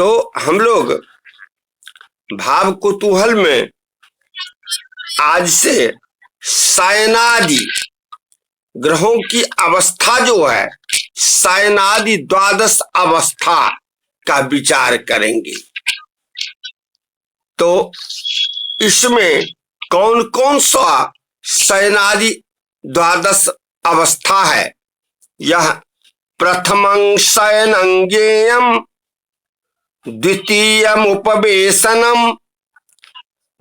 तो हम लोग भाव कुतूहल में आज से शयनादि ग्रहों की अवस्था जो है, शयनादि द्वादश अवस्था का विचार करेंगे। तो इसमें कौन कौन सा शयनादि द्वादश अवस्था है? यह प्रथमं शयनं ज्ञेयं, द्वितीयम् उपवेशनम्,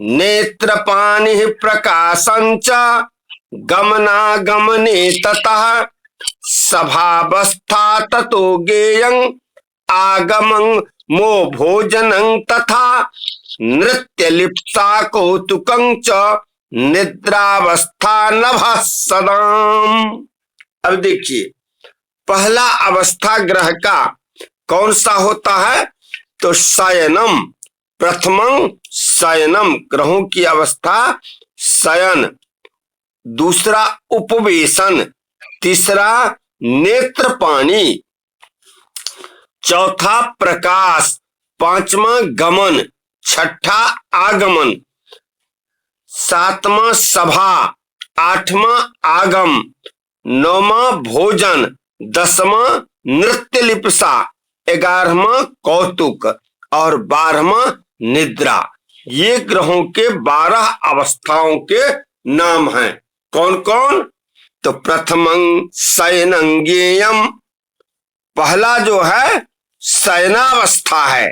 नेत्रपाणिः प्रकाशञ्च गमनागमने ततः, सभावस्था ततो ज्ञेयं आगमं मो भोजनं तथा, नृत्यलिप्सा कौतुकं च निद्रावस्था नभः सदाम। अब देखिए, पहला अवस्था ग्रह का कौन सा होता है? तो शयनम, प्रथमं शयनम, ग्रहों की अवस्था शयन, दूसरा उपवेशन, तीसरा नेत्रपाणी, चौथा प्रकाश, पांचवा गमन, छठा आगमन, सातवां सभा, आठवां आगम, नौवां भोजन, दसवां नृत्य लिप्सा, 11वां कौतुक और 12वां निद्रा। ये ग्रहों के 12 अवस्थाओं के नाम हैं। कौन कौन? तो प्रथमं शयनं ज्ञेयं, पहला जो है शयनावस्था है।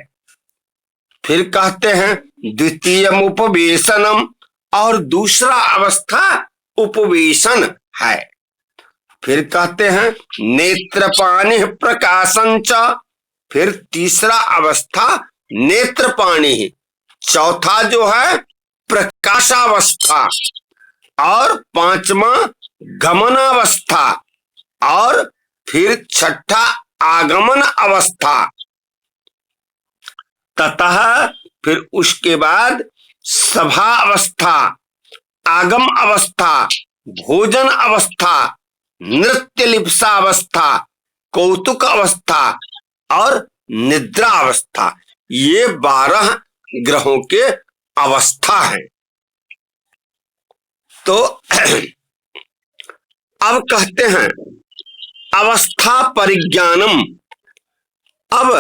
फिर कहते हैं द्वितीयम् उपवेशनम, और दूसरा अवस्था उपवेशन है। फिर कहते हैं नेत्रपाणि प्रकाशंच, फिर तीसरा अवस्था नेत्रपाणि, चौथा जो है प्रकाशावस्था, और पांचवा गमनावस्था, और फिर छठा आगमन अवस्था। ततः फिर उसके बाद सभा अवस्था, आगम अवस्था, भोजन अवस्था, नृत्य लिप्सा अवस्था, कौतुक अवस्था और निद्रा अवस्था। ये 12 ग्रहों के अवस्था है। तो अब कहते हैं अवस्था परिज्ञानम। अब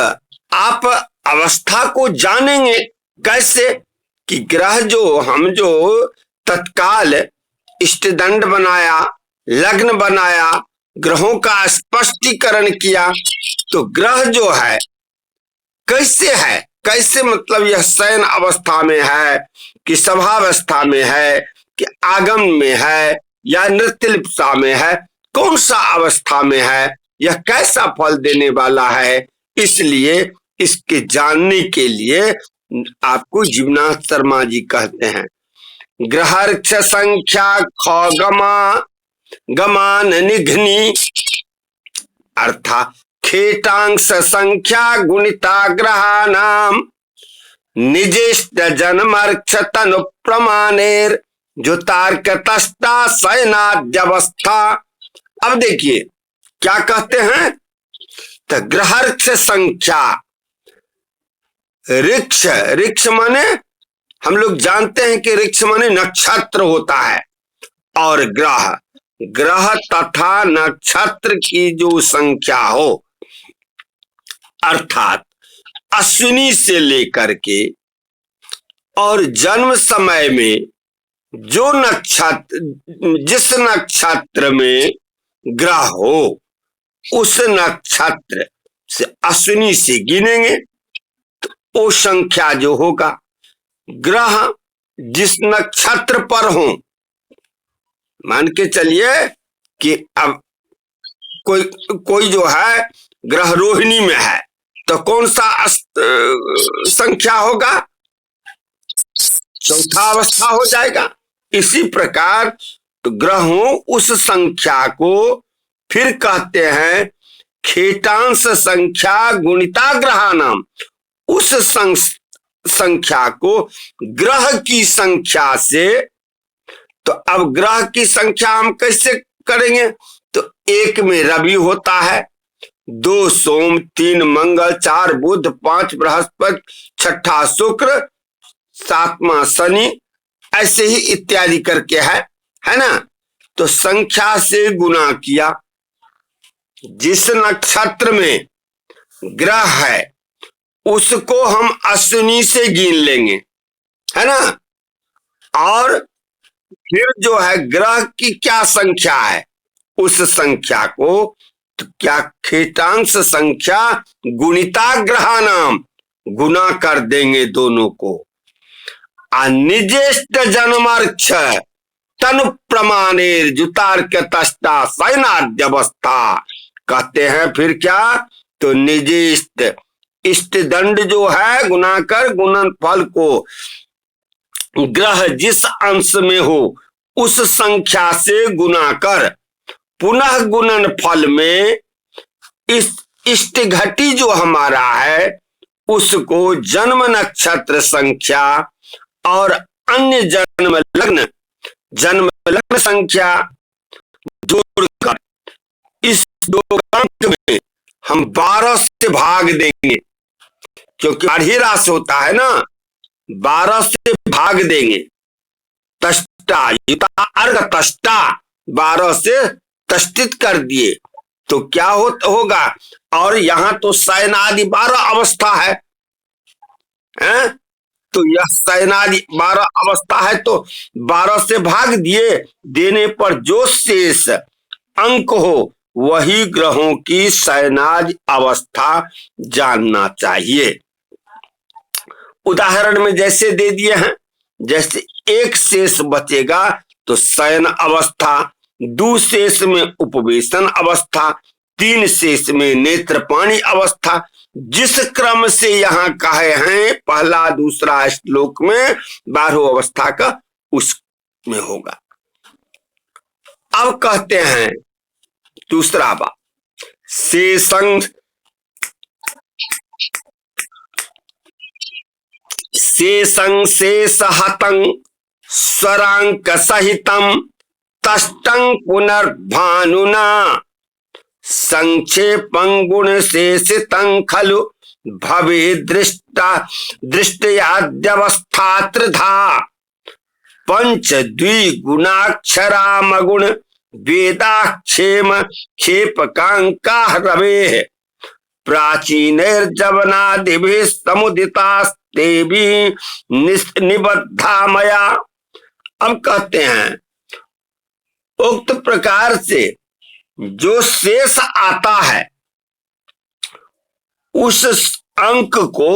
आप अवस्था को जानेंगे कैसे? कि ग्रह जो तत्काल इष्टदंड बनाया, लग्न बनाया, ग्रहों का स्पष्टीकरण किया, तो ग्रह जो है कैसे है, कैसे मतलब यह शयन अवस्था में है कि सभावस्था में है कि आगम में है या नृत्य लिप्सा में है, कौन सा अवस्था में है, यह कैसा फल देने वाला है। इसलिए इसके जानने के लिए आपको जीवनाथ शर्मा जी कहते हैं ग्रहर्क्ष संख्या खगमा गमान निघ्नि, अर्थात खेटांश संख्या गुणिता ग्रहाणाम निजेष्ट जन्मर्क्ष तनु प्रमाणेर जुतार्कतस्ता शयनाद्यवस्था। अब देखिए क्या कहते हैं, तो ग्रहर्क्ष संख्या, ऋक्ष, ऋक्ष माने हम लोग जानते हैं कि ऋक्ष माने नक्षत्र होता है, और ग्रह, ग्रह तथा नक्षत्र की जो संख्या हो, अर्थात अश्विनी से लेकर के और जन्म समय में जो नक्षत्र, जिस नक्षत्र में ग्रह हो उस नक्षत्र से अश्विनी से गिनेंगे तो वो संख्या जो होगा, ग्रह जिस नक्षत्र पर हो, मान के चलिए कि अब कोई जो है ग्रह रोहिणी में है, तो कौन सा संख्या होगा? चौथा अवस्था हो जाएगा। इसी प्रकार तो ग्रहों उस संख्या को फिर कहते हैं खेटांश संख्या गुणिता ग्रहाणाम, उस संख्या को ग्रह की संख्या से। तो अब ग्रह की संख्या हम कैसे करेंगे? तो एक में रवि होता है, 2 सोम, 3 मंगल, 4 बुध, 5 बृहस्पति, 6ठा शुक्र, 7वां शनि, ऐसे ही इत्यादि करके है ना। तो संख्या से गुना किया। जिस नक्षत्र में ग्रह है उसको हम अश्विनी से गिन लेंगे, है ना। और फिर जो है ग्रह की क्या संख्या है उस संख्या को तो क्या खेटांश संख्या गुणिता ग्रहाणाम गुना कर देंगे दोनों को। अनिजेष्ट जन्मार्क्ष तन प्रमाणेर जुतार्क तस्ता सैनाद्यवस्था कहते हैं। फिर क्या तो निजेष्ट इष्ट दंड जो है गुना कर गुणन फल को ग्रह जिस अंश में हो उस संख्या से गुना कर पुनः गुणन फल में इस इष्ट घटी जो हमारा है उसको जन्म नक्षत्र संख्या और अन्य जन्म लग्न संख्या जोड़कर इस 2 अंक में हम 12 से भाग देंगे, क्योंकि आधी राशि होता है ना। 12 से भाग देंगे। तष्टा युता अर्घ तष्टा 12 से तष्टित कर दिए तो क्या होगा। और यहां तो शयनादि 12 अवस्था है, तो यह शयनादि 12 अवस्था है तो 12 से भाग दिए, देने पर जो शेष अंक हो वही ग्रहों की शयनादि अवस्था जानना चाहिए। उदाहरण में जैसे दे दिए हैं, जैसे 1 शेष बचेगा तो शयन अवस्था, 2 शेष में उपवेशन अवस्था, 3 शेष में नेत्रपाणी अवस्था। जिस क्रम से यहाँ कहे हैं पहला दूसरा श्लोक में 12 अवस्था का उसमें होगा। अब कहते हैं दूसरा बात, शेषं शेषहतं स्वरांक सहितं तष्टं पुनर्भानुना संक्षेपं गुण शेषितं खलु भवे दृष्टयाद्यवस्था त्रिधा पंच द्विगुणाक्षरामगुण वेदाक्षेम क्षेपकांका रवे प्राचीनैर्जवनादिभिः समुदितास्तेभि निबद्धा मया। अब कहते हैं उक्त प्रकार से जो शेष आता है उस अंक को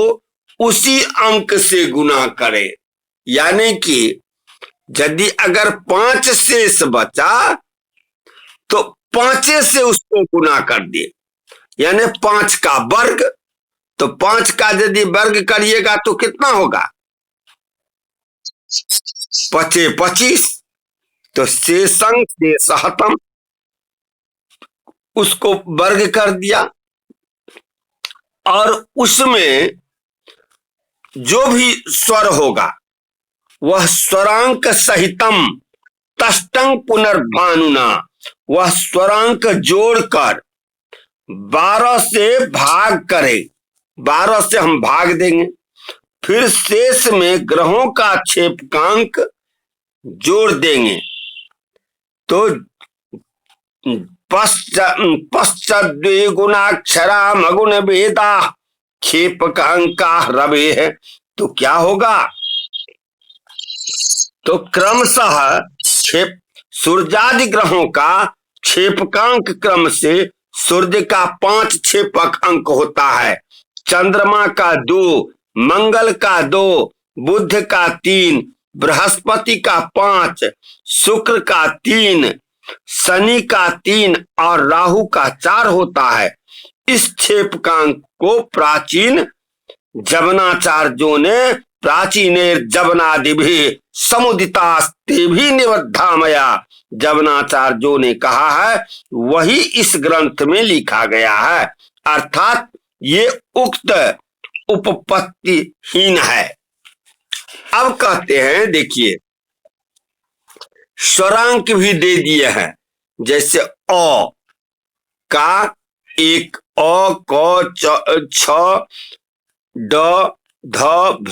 उसी अंक से गुना करे। यानी कि यदि अगर 5 शेष बचा तो 5 से उसको गुना कर दिए, यानी 5 का वर्ग। तो 5 का यदि वर्ग करिएगा तो कितना होगा 25। तो शेषं शेषहतम उसको वर्ग कर दिया और उसमें जो भी स्वर होगा वह स्वरांक सहितम तष्टं पुनर्भानुना वह स्वरांक जोड़कर 12 से भाग करे। 12 से हम भाग देंगे, फिर शेष में ग्रहों का क्षेपकांक जोड़ देंगे तो पश्चात द्विगुणाक्षरा मगुण वेदा क्षेपकांका रवे है। तो क्या होगा तो क्रमशः सूर्यादि ग्रहों का क्षेपकांक क्रम से सूर्य का 5 क्षेपक अंक होता है, चंद्रमा का 2, मंगल का 2, बुध का 3, बृहस्पति का 5, शुक्र का 3, शनि का 3 और राहु का 4 होता है। इस क्षेपकांक को प्राचीन जवनाचार्यों ने प्राचीनेर जवनादिभिः समुदितास्तेभिः निबद्धा मया जवनाचार्यों ने कहा है वही इस ग्रंथ में लिखा गया है, अर्थात ये उक्त उपपत्तिहीन है। अब कहते हैं देखिए स्वरांक भी दे दिए हैं, जैसे अ का एक अ क छ ड ध भ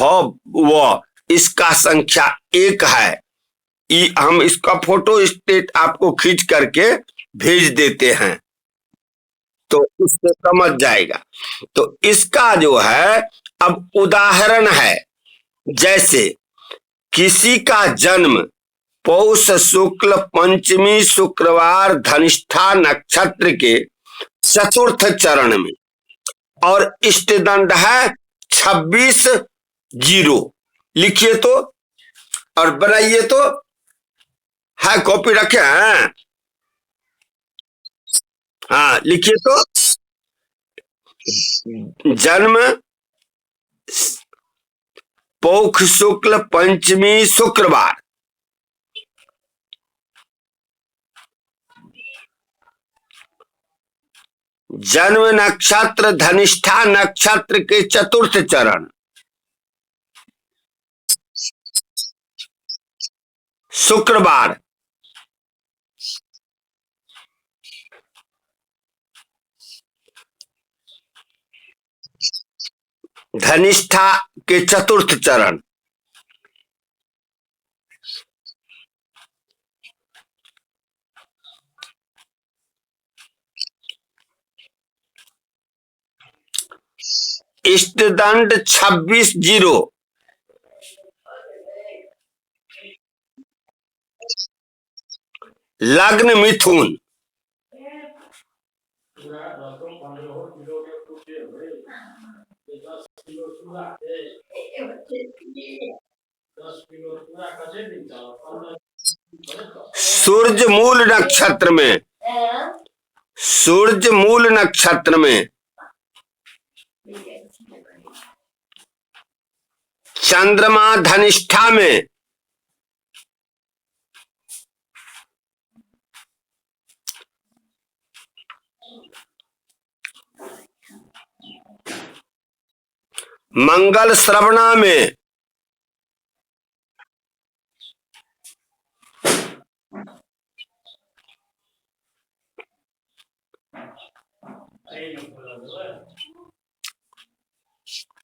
व, इसका संख्या 1 है। हम इसका फोटो स्टेट आपको खींच करके भेज देते हैं तो उससे समझ जाएगा। तो इसका जो है अब उदाहरण है, जैसे किसी का जन्म पौष शुक्ल पंचमी शुक्रवार धनिष्ठा नक्षत्र के चतुर्थ चरण में, और इष्टदंड है 26-0। लिखिए तो और बनाइए तो, है कॉपी रखे हैं? हाँ लिखिए तो। जन्म पौष शुक्ल पंचमी शुक्रवार, जन्म नक्षत्र धनिष्ठा नक्षत्र के चतुर्थ चरण, शुक्रवार, धनिष्ठा के चतुर्थ चरण, इष्टदंड 26-0, लग्न मिथुन, सूर्य मूल नक्षत्र में, सूर्य मूल नक्षत्र में, चंद्रमा धनिष्ठा में, मंगल श्रवणा में,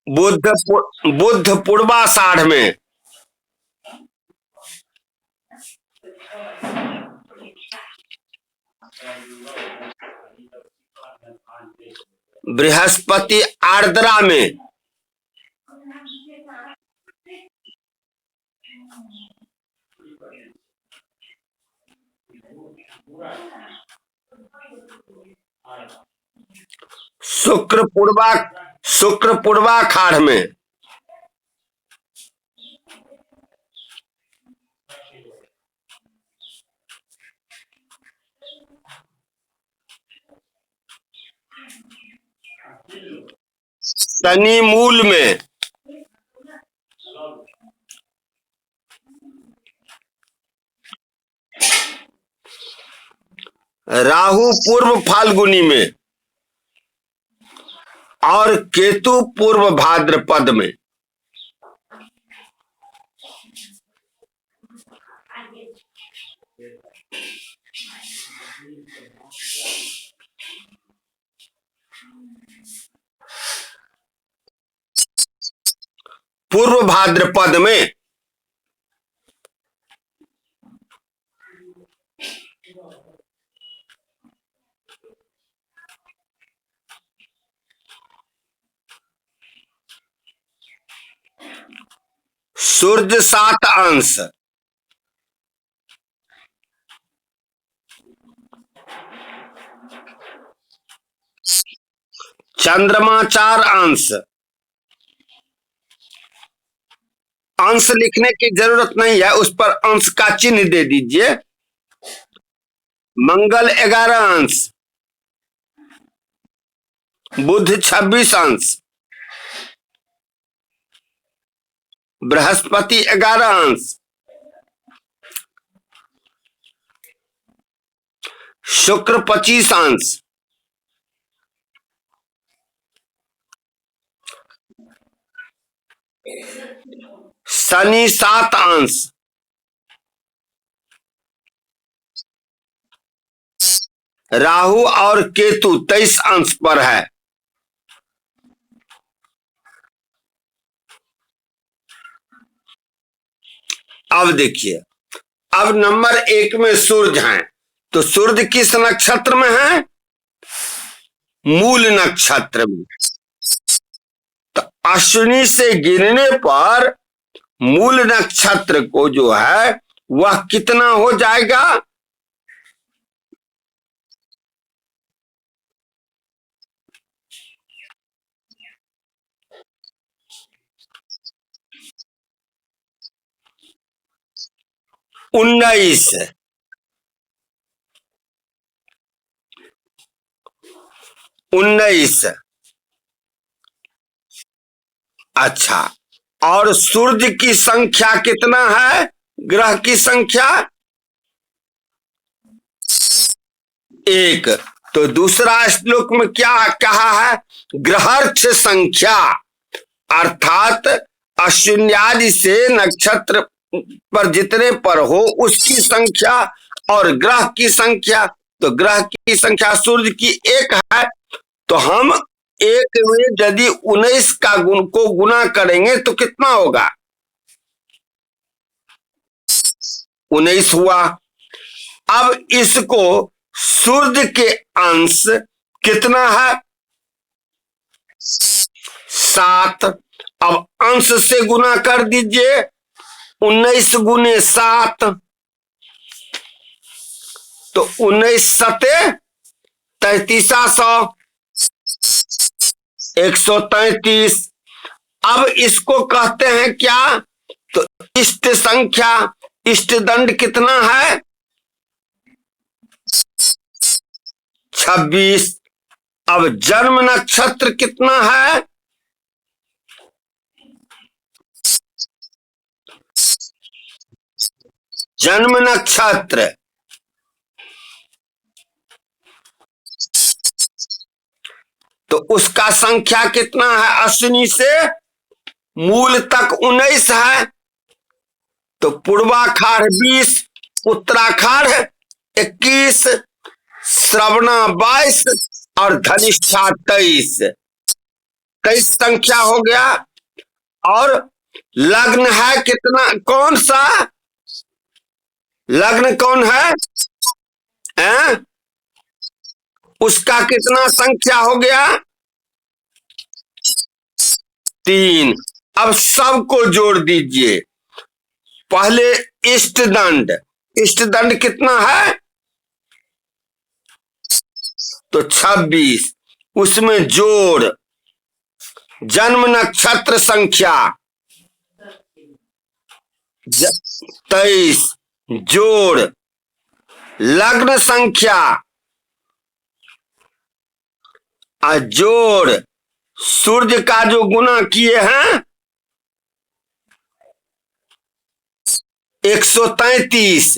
बुध पूर्वाषाढ़ में, बृहस्पति आर्द्रा में, शुक्र पूर्वाखाड़ में, शनि मूल में, राहु पूर्व फाल्गुनी में और केतु पूर्व भाद्रपद में। पूर्व भाद्रपद में सूर्य 7 अंश, चंद्रमा 4 अंश। अंश लिखने की जरूरत नहीं है, उस पर अंश का चिन्ह दे दीजिए। मंगल 11 अंश, बुध 26 अंश, बृहस्पति 11 अंश, शुक्र 25 अंश, शनि 7 अंश, राहु और केतु 23 अंश पर है। अब देखिए, अब नंबर 1 में सूर्य हैं, तो सूर्य किस नक्षत्र में है? मूल नक्षत्र में। तो अश्विनी से गिरने पर मूल नक्षत्र को जो है वह कितना हो जाएगा? उन्नीस। उन्नीस। अच्छा, और सूर्य की संख्या कितना है? ग्रह की संख्या 1। तो दूसरा श्लोक में क्या कहा है? ग्रहर्क्ष संख्या, अर्थात अश्विन्यादि से नक्षत्र पर जितने पर हो उसकी संख्या और ग्रह की संख्या। तो ग्रह की संख्या सूर्य की 1 है, तो हम 1 में यदि 19 का गुण को गुना करेंगे तो कितना होगा? 19 हुआ। अब इसको सूर्य के अंश कितना है? 7। अब अंश से गुना कर दीजिए, 19 गुने 7, तो 19 सते 3300, 133। अब इसको कहते हैं क्या? तो इष्ट संख्या, इष्ट दंड कितना है? 26। अब जन्म नक्षत्र कितना है? जन्म नक्षत्र तो उसका संख्या कितना है? अश्विनी से मूल तक 19 है, तो पूर्वाखाड़ 20, उत्तराखाड़ 21, श्रवणा 22 और धनिष्ठा 23। 23 संख्या हो गया। और लग्न है कितना? कौन सा लग्न कौन है? उसका कितना संख्या हो गया? 3। अब सबको जोड़ दीजिए। पहले इष्ट दंड, इष्ट दंड कितना है? तो 26। उसमें जोड़ जन्म नक्षत्र संख्या 23, जोड़ लग्न संख्या, जोड़ सूर्य का जो गुना किए हैं 133,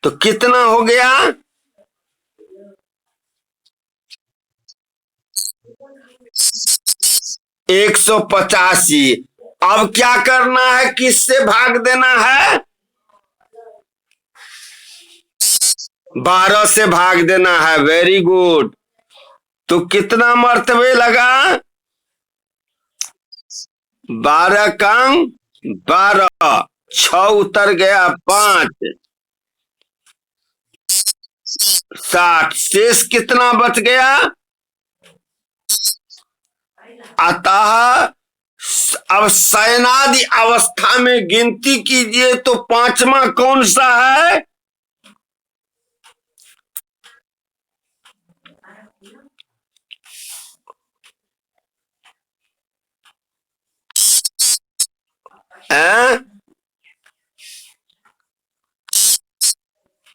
तो कितना हो गया? 185। अब क्या करना है? किससे भाग देना है? 12 से भाग देना है। Very good. तो कितना मर्तबे लगा? 12 का 12, 6 उतर गया 5, 60। शेष कितना बच गया? अतः अब शयनादि अवस्था में गिनती कीजिए तो 5वां कौन सा है?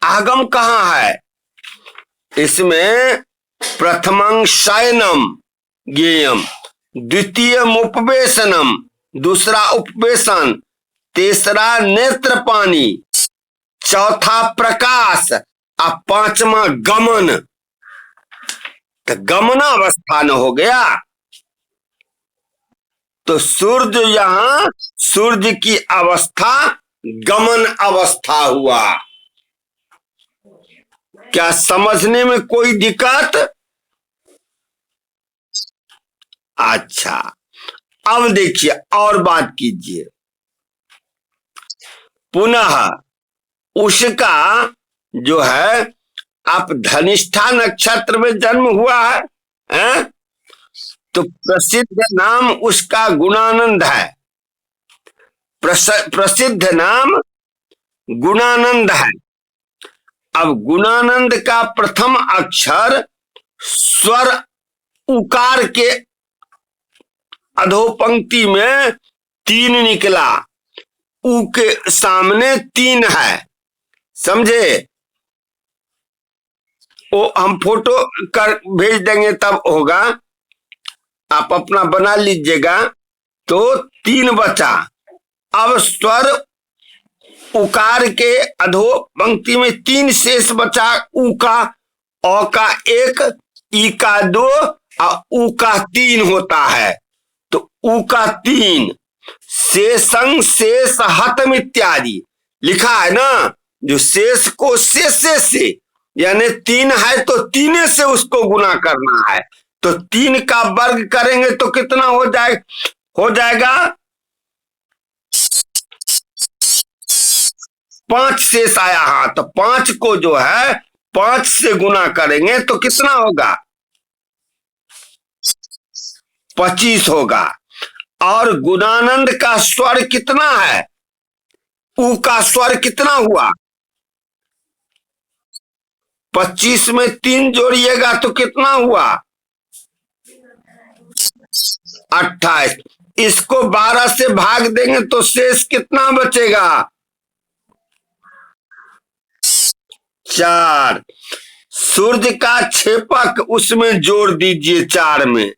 आगम कहाँ है? इसमें प्रथमं शयनम ज्ञेयम, द्वितीय उपवेशनम, दूसरा उपवेशन, तीसरा नेत्र पानी, चौथा प्रकाश और 5वां गमन। तो गमनावस्था न हो गया। तो सूर्य यहां सूर्य की अवस्था गमन अवस्था हुआ। क्या समझने में कोई दिक्कत? अच्छा, अब देखिए और बात कीजिए। पुनः उसका जो है, आप धनिष्ठा नक्षत्र में जन्म हुआ है, हैं? तो प्रसिद्ध नाम उसका गुणानंद है। प्रसिद्ध नाम गुणानंद है। अब गुणानंद का प्रथम अक्षर स्वर उकार के अधोपंक्ति में 3 निकला, ऊ के सामने 3 है, समझे? वो हम फोटो कर भेज देंगे तब होगा, आप अपना बना लीजिएगा। तो 3 बचा। अब स्वर उकार के अधो पंक्ति में 3 शेष बचा, ऊ का, औ का 1, ई का 2 और ऊ का 3 होता है। तो ऊ का 3 शेषं शेष हतम इत्यादि लिखा है ना, जो शेष को शेष से यानी 3 है तो 3 से उसको गुना करना है। तो 3 का वर्ग करेंगे तो कितना हो जाएगा 5 शेष आया। हाँ, तो 5 को जो है 5 से गुना करेंगे तो कितना होगा 25 होगा। और गुणानंद का स्वर कितना है, ऊ का स्वर कितना हुआ 25 में 3 जोड़िएगा तो कितना हुआ 28। इसको 12 से भाग देंगे तो शेष कितना बचेगा 4। सूर्य का क्षेपक उसमें जोड़ दीजिए 4 में,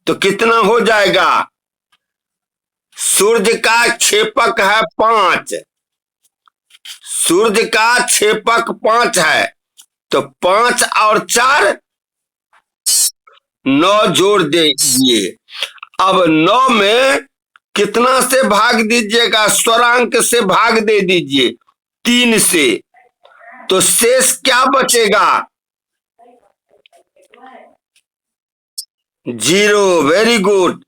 तो कितना हो जाएगा, सूर्य का क्षेपक है 5, सूर्य का क्षेपक 5 है, तो 5 और 4 9 जोड़ दीजिए। अब 9 में कितना से भाग दीजिएगा, स्वरांक से भाग दे दीजिए 3 से, तो शेष क्या बचेगा 0। Very good.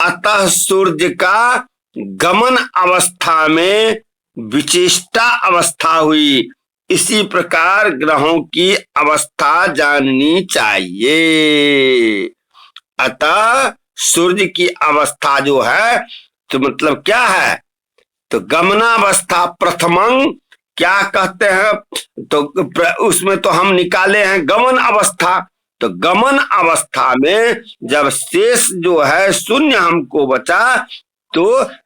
अतः सूर्य का गमन अवस्था में विचेष्टा अवस्था हुई। इसी प्रकार ग्रहों की अवस्था जाननी चाहिए। अतः सूर्य की अवस्था जो है तो मतलब क्या है, तो गमनावस्था प्रथमं क्या कहते हैं, तो उसमें तो हम निकाले हैं गमन अवस्था। तो गमन अवस्था में जब शेष जो है 0 हमको बचा, तो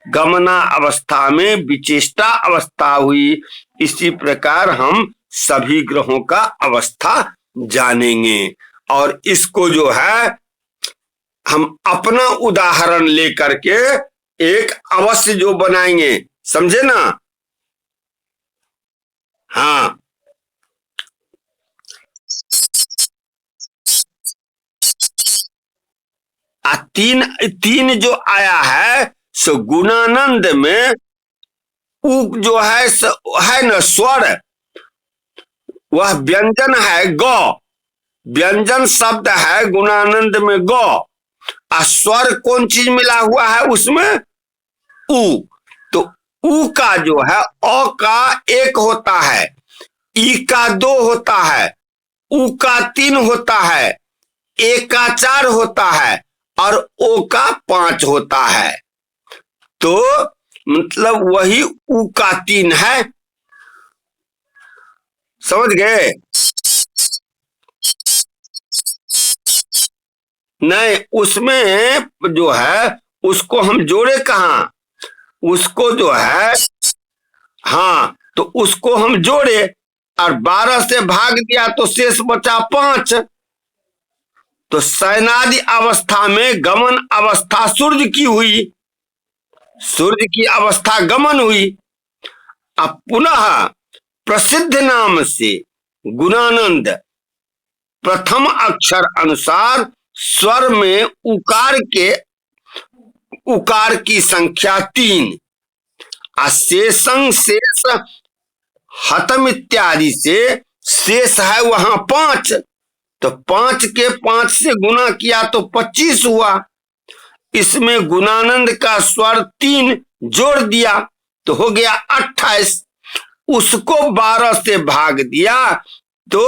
गमना अवस्था में विचेष्टा अवस्था हुई। इसी प्रकार हम सभी ग्रहों का अवस्था जानेंगे। और इसको जो है हम अपना उदाहरण लेकर के एक अवश्य जो बनाएंगे, समझे ना? हाँ, तीन जो आया है सो गुणानंद में उ जो है न स्वर, वह व्यंजन है ग, व्यंजन शब्द है गुणानंद में ग। और स्वर कौन चीज मिला हुआ है उसमें उ। तो उ का जो है अ का 1 होता है, ई का 2 होता है, उ का 3 होता है, ए का 4 होता है और ओ का 5 होता है। तो मतलब वही उ का 3 है, समझ गए? नहीं, उसमें जो है उसको हम जोड़े कहाँ, उसको जो है हाँ, तो उसको हम जोड़े और 12 से भाग दिया तो शेष बचा 5। तो शयनादि अवस्था में गमन अवस्था सूर्य की हुई, सूर्य की अवस्था गमन हुई। अब पुनः प्रसिद्ध नाम से गुणानंद प्रथम अक्षर अनुसार स्वर में उकार की संख्या 3, शेषं शेष हतम इत्यादि से शेष है वहां 5, तो 5 के 5 से गुना किया तो 25 हुआ। इसमें गुणानंद का स्वर 3 जोड़ दिया तो हो गया 28। उसको 12 से भाग दिया तो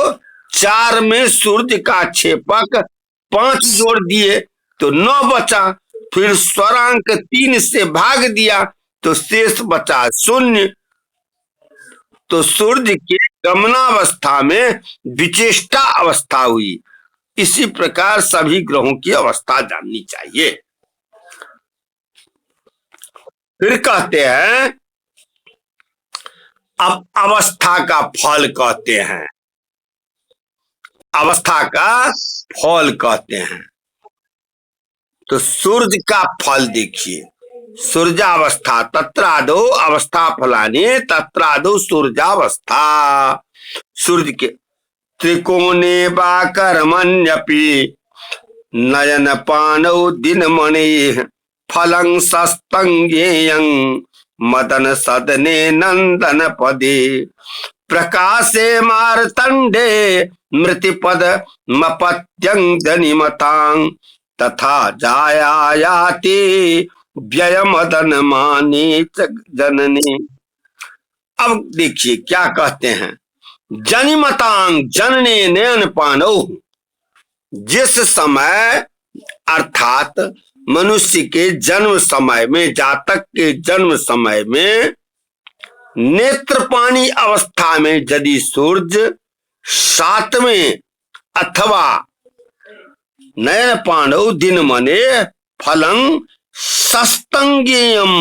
4 में सूर्य का क्षेपक 5 जोड़ दिए तो 9 बचा। फिर स्वरांक 3 से भाग दिया तो शेष बचा 0। तो सूर्य के गमनावस्था में विचेष्टा अवस्था हुई। इसी प्रकार सभी ग्रहों की अवस्था जाननी चाहिए। फिर कहते हैं अब अवस्था का फल कहते हैं, अवस्था का फल कहते हैं। तो सूर्य का फल देखिए, सूर्यावस्था तत्रादो अवस्था फलानी तत्रादो सूर्यावस्था। सूर्य के त्रिकोणे वा कर्मण्यपि नयन पानौ दिनमणि फलं सस्तंगेयं मदन सदने नंदन पदे प्रकाशे मारतंडे मृतिपद मपत्यं जनिमतां तथा जायायाति व्यय मदन माने जननी। अब देखिए क्या कहते हैं, जनिमतांग जनने नयन पानौ। जिस समय अर्थात मनुष्य के जन्म समय में, जातक के जन्म समय में नेत्रपाणी अवस्था में यदि सूर्य 7वें अथवा नयन पांडव दिन मने फलं सस्तंगेयम,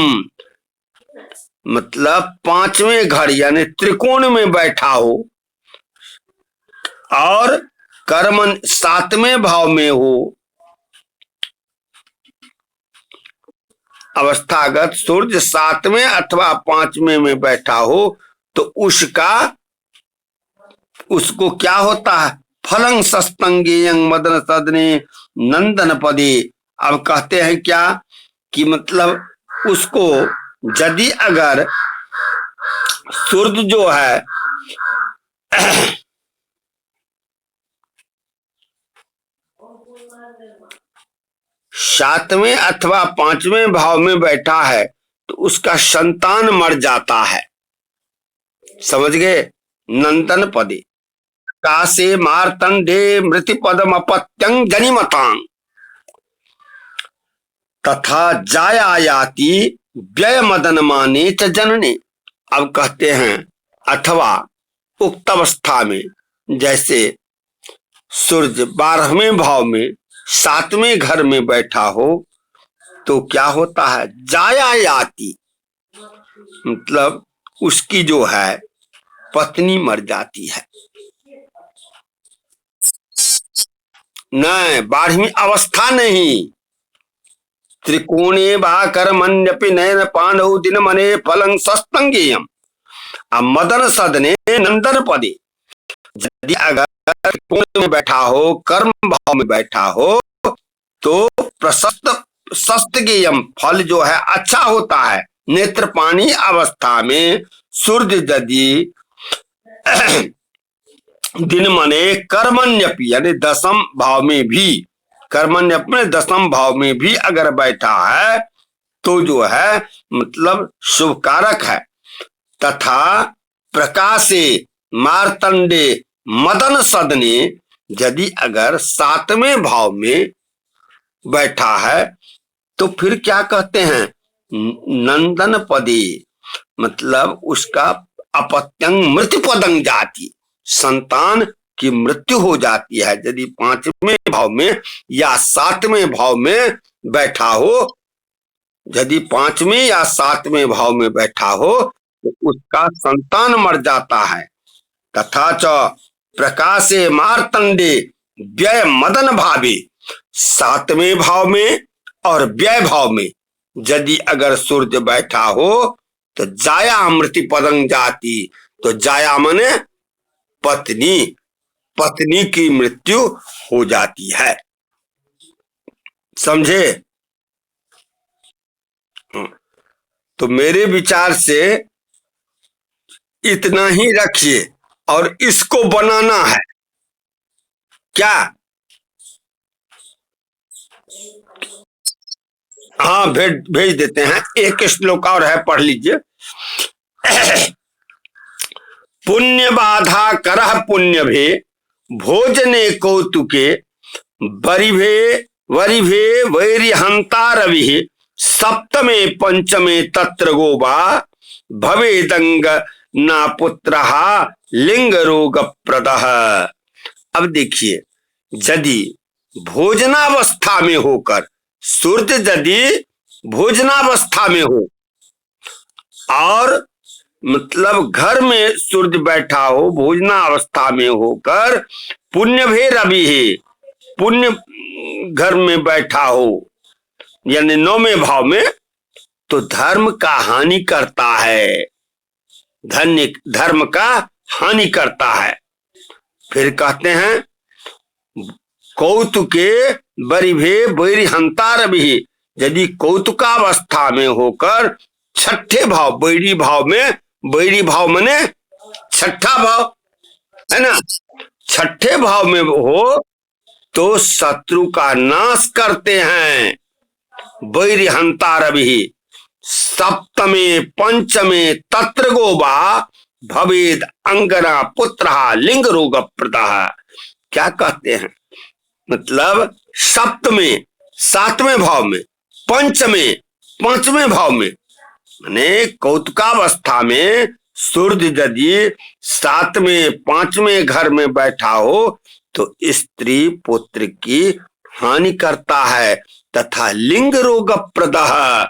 मतलब 5वें घर यानी त्रिकोण में बैठा हो और कर्म 7वें भाव में हो, अवस्थागत सूर्य 7वें अथवा 5वें में बैठा हो तो उसको क्या होता है, फलं सस्तंगेयं मदन सदने नंदन पदे। अब कहते हैं क्या कि मतलब उसको यदि अगर सूर्य जो है 7वें अथवा 5वें भाव में बैठा है तो उसका संतान मर जाता है, समझ गए। नंदन पदे कासे मारतंडे मृति पदम अपत्यं जनिमतां तथा जायायाति व्यय मदन माने च जनने। अब कहते हैं अथवा उक्त अवस्था में जैसे सूर्य 12वें भाव में 7वें घर में बैठा हो तो क्या होता है, जायायाति, मतलब उसकी जो है पत्नी मर जाती है। नहीं, 12वीं अवस्था नहीं, त्रिकोणे वा कर्मण्यपि नयन पांडव दिन मने फलं सस्तंगेयम मदन सदने नंदन पदे। यदि अगर त्रिकोण में बैठा हो, कर्म भाव में बैठा हो तो प्रशस्त सस्तगेयम, फल जो है अच्छा होता है। नेत्रपाणी अवस्था में सूर्य यदि दिन मने कर्मण्यपि यानी 10म भाव में भी, कर्मण्यप में 10म भाव में भी अगर बैठा है तो जो है मतलब शुभ कारक है। तथा प्रकाशे मारतंडे मदन सदने, यदि अगर 7वें भाव में बैठा है तो फिर क्या कहते हैं, नंदन पदे, मतलब उसका अपत्यंग मृत्यु पदंग जाति, संतान की मृत्यु हो जाती है यदि 5वें भाव में या 7वें भाव में बैठा हो। यदि 5वें या 7वें भाव में बैठा हो तो उसका संतान मर जाता है। तथा च प्रकाशे मारतंडे व्यय मदन भावे, 7वें भाव में और व्यय भाव में यदि अगर सूर्य बैठा हो तो जाया मृत्यु पदंग जाति, तो जाया मने पत्नी, पत्नी की मृत्यु हो जाती है, समझे। तो मेरे विचार से इतना ही रखिए और इसको बनाना है क्या? हाँ, भेज भेज देते हैं। एक श्लोक और है, पढ़ लीजिए। पुण्य बाधा करह पुण्य भे भोजने कौतुके वरिभे वरिभे वैरिहंता रवि सप्तमे पंचमे तत्र गोबा भवेदंग ना पुत्र लिंग रोग प्रदः। अब देखिए, यदि भोजनावस्था में होकर, सूर्य यदि भोजनावस्था में हो और मतलब घर में सूर्य बैठा हो, भोजनावस्था में होकर पुण्य भे रवि है, पुण्य घर में बैठा हो यानी 9वें भाव में, तो धर्म का हानि करता है, धन्य धर्म का हानि करता है। फिर कहते हैं कौतुके बरिभे वैरिहंता रवि, यदि कौतुकावस्था में होकर 6ठे भाव, बैरी भाव में, बैरी भाव मने 6ठा भाव है ना, 6ठे भाव में हो तो शत्रु का नाश करते हैं। वैरिहंता रवि सप्तमे पंचमे तत्र गोबा भवेद अंगना पुत्र लिंग रोग प्रदः। क्या कहते हैं, मतलब सप्तमे 7वें भाव में, पंचमे 5वें भाव में, माने कौतुकावस्था में सूर्य यदि 7वें 5वें घर में बैठा हो तो स्त्री पुत्र की हानि करता है तथा लिंग रोग प्रदः,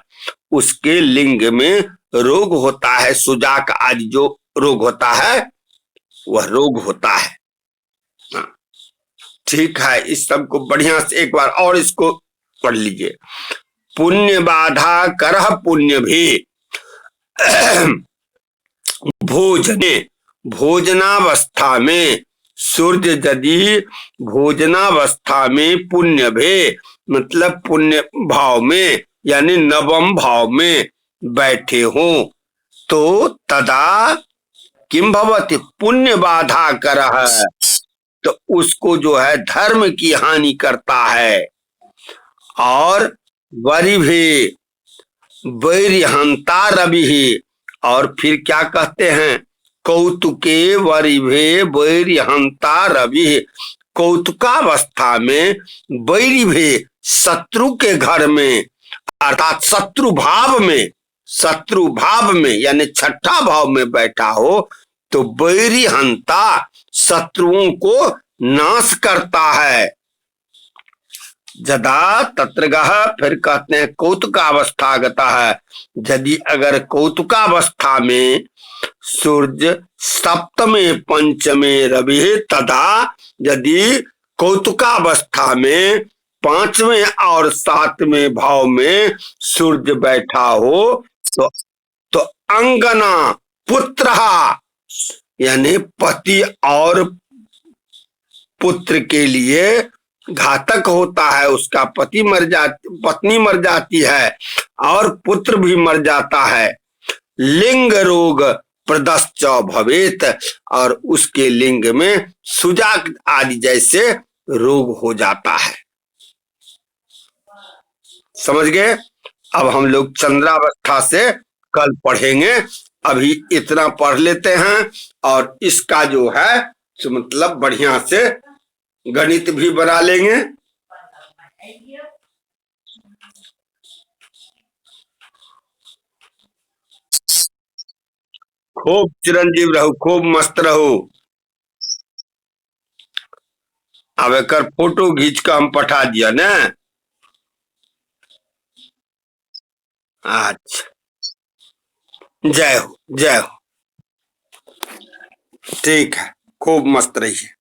उसके लिंग में रोग होता है, सुजाक आदि जो रोग होता है वह रोग होता है। ठीक है, इस सब को बढ़िया से एक बार और इसको पढ़ लीजिए। पुण्य बाधा करह पुण्य भी भोजने, भोजनावस्था में सूर्य यदि भोजनावस्था में पुण्य भे मतलब पुण्य भाव में यानी 9वें भाव में बैठे हो तो तदा किम भवति पुण्य बाधा करह, तो उसको जो है धर्म की हानि करता है। और वरिभे वैरिहंता रवि, और फिर क्या कहते हैं कौतुके वरिभे वैरिहंता रवि, कौतुकावस्था में वैरिभे शत्रु के घर में अर्थात शत्रु भाव में, शत्रु भाव में यानी 6ठा भाव में बैठा हो तो वैरिहंता शत्रुओं को नाश करता है। जदा तत्र गह, फिर कहते हैं कौतुकावस्था गता है, यदि अगर कौतुकावस्था में सूर्य सप्तमे पंचमे रवि तथा यदि कौतुकावस्था में 5वें और 7वें भाव में सूर्य बैठा हो तो अंगना पुत्र यानी पति और पुत्र के लिए घातक होता है, उसका पति मर जाती, पत्नी मर जाती है और पुत्र भी मर जाता है। लिंग रोग प्रदश्च भवेत, और उसके लिंग में सुजाक आदि जैसे रोग हो जाता है। समझ गए? अब हम लोग चंद्रावस्था से कल पढ़ेंगे, अभी इतना पढ़ लेते हैं और इसका जो है तो मतलब बढ़िया से गणित भी बना लेंगे। खूब चिरंजीव रहो, खूब मस्त रहो। अब एक फोटो खींच कर हम पठा दिया ना। अच्छा, जय हो जय हो। ठीक है, खूब मस्त रहिए।